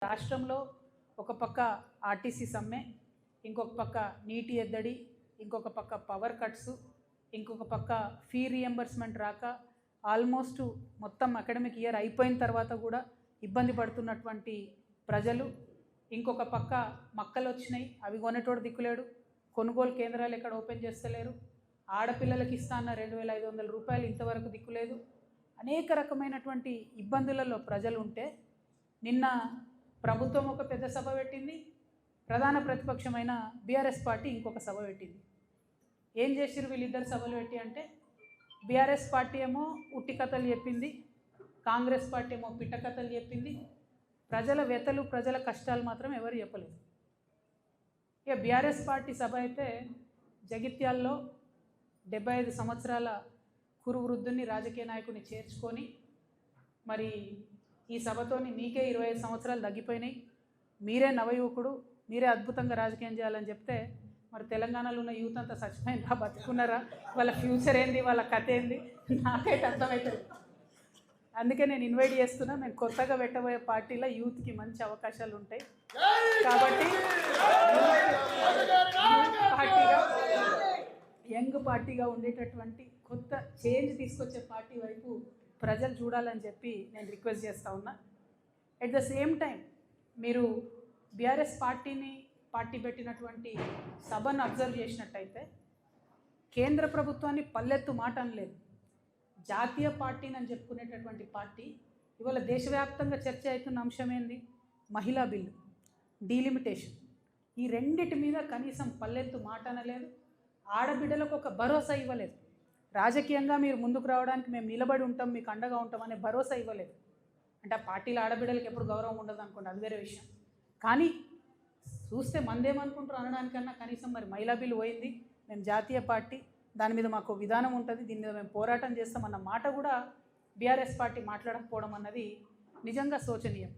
రాష్ట్రంలో ఒక పక్క ఆర్టీసీ సమ్మె, ఇంకొక పక్క నీటి ఎద్దడి, ఇంకొక పక్క పవర్ కట్స్, ఇంకొక పక్క ఫీ రియంబర్స్మెంట్ రాక ఆల్మోస్ట్ మొత్తం అకాడమిక్ ఇయర్ అయిపోయిన తర్వాత కూడా ఇబ్బంది పడుతున్నటువంటి ప్రజలు, ఇంకొక పక్క మక్కలు వచ్చినాయి, అవి కొనేటోడు దిక్కులేడు, కొనుగోలు కేంద్రాలు ఎక్కడ ఓపెన్ చేస్తలేరు, ఆడపిల్లలకి ఇస్తాన్న 2500 రూపాయలు ఇంతవరకు దిక్కులేదు. అనేక రకమైనటువంటి ఇబ్బందులలో ప్రజలు ఉంటే నిన్న ప్రభుత్వం ఒక పెద్ద సభ పెట్టింది, ప్రధాన ప్రతిపక్షమైన బీఆర్ఎస్ పార్టీ ఇంకొక సభ పెట్టింది. ఏం చేసిరు వీళ్ళిద్దరు సభలు పెట్టి అంటే, బీఆర్ఎస్ పార్టీ ఏమో ఉట్టి కథలు చెప్పింది, కాంగ్రెస్ పార్టీ ఏమో పిట్ట కథలు చెప్పింది. ప్రజల వ్యతలు ప్రజల కష్టాలు మాత్రం ఎవరు చెప్పలేదు. ఇక బీఆర్ఎస్ పార్టీ సభ అయితే జగిత్యాల్లో 75 సంవత్సరాల కురు వృద్ధుని రాజకీయ నాయకుని చేర్చుకొని, మరి ఈ సభతోని మీకే 25 సంవత్సరాలు తగ్గిపోయినాయి, మీరే నవయువకుడు, మీరే అద్భుతంగా రాజకీయం చేయాలని చెప్తే, మరి తెలంగాణలో ఉన్న యూత్ అంతా చచ్చిపోయినరా బతుకున్నారా, వాళ్ళ ఫ్యూచర్ ఏంది, వాళ్ళ కథ ఏంది నాకైతే అర్థమవుతుంది. అందుకే నేను ఇన్వైట్ చేస్తున్నా. నేను కొత్తగా పెట్టబోయే పార్టీలో యూత్కి మంచి అవకాశాలు ఉంటాయి కాబట్టి యంగ్ పార్టీగా ఉండేటటువంటి కొత్త చేంజ్ తీసుకొచ్చే పార్టీ వైపు ప్రజలు చూడాలని చెప్పి నేను రిక్వెస్ట్ చేస్తూ ఉన్నా. ఎట్ ద సేమ్ టైం మీరు బీఆర్ఎస్ పార్టీ పెట్టినటువంటి సభను అబ్జర్వ్ చేసినట్టయితే కేంద్ర ప్రభుత్వాన్ని పల్లెత్తు మాట అనలేదు. జాతీయ పార్టీని అని చెప్పుకునేటటువంటి పార్టీ ఇవాళ దేశవ్యాప్తంగా చర్చ అవుతున్న అంశం ఏంది? మహిళా బిల్లు, డీలిమిటేషన్. ఈ రెండిటి మీద కనీసం పల్లెత్తు మాట అనలేదు. ఆడబిడ్డలకు ఒక భరోసా ఇవ్వలేదు. రాజకీయంగా మీరు ముందుకు రావడానికి మేము నిలబడి ఉంటాం, మీకు అండగా ఉంటాం అనే భరోసా ఇవ్వలేదు. అంటే ఆ పార్టీలో ఆడబిడ్డలకు ఎప్పుడు గౌరవం ఉండదు అనుకోండి, అది వేరే విషయం. కానీ చూస్తే మందేమనుకుంటారు అనడానికన్నా కనీసం మరి మహిళా బిల్లు పోయింది, మేము జాతీయ పార్టీ, దాని మీద మాకు విధానం ఉంటుంది, దీని మీద మేము పోరాటం చేస్తామన్న మాట కూడా బీఆర్ఎస్ పార్టీ మాట్లాడకపోవడం అన్నది నిజంగా శోచనీయం.